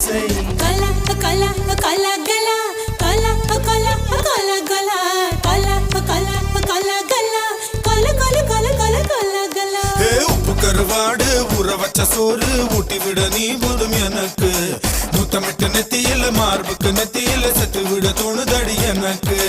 கலா கலா கலா கலா கலா கலா கலா கலா கலா கலா கலா கலா கல கல கல கல கலா கலா உப்பு கருவாடு ஊற வச்ச சோறு ஊட்டி விட நீ போதும் எனக்கு முத்தமிட்டு நெத்தியில மார்புக்கு நெத்தியில சத்து விட தோணுதடி எனக்கு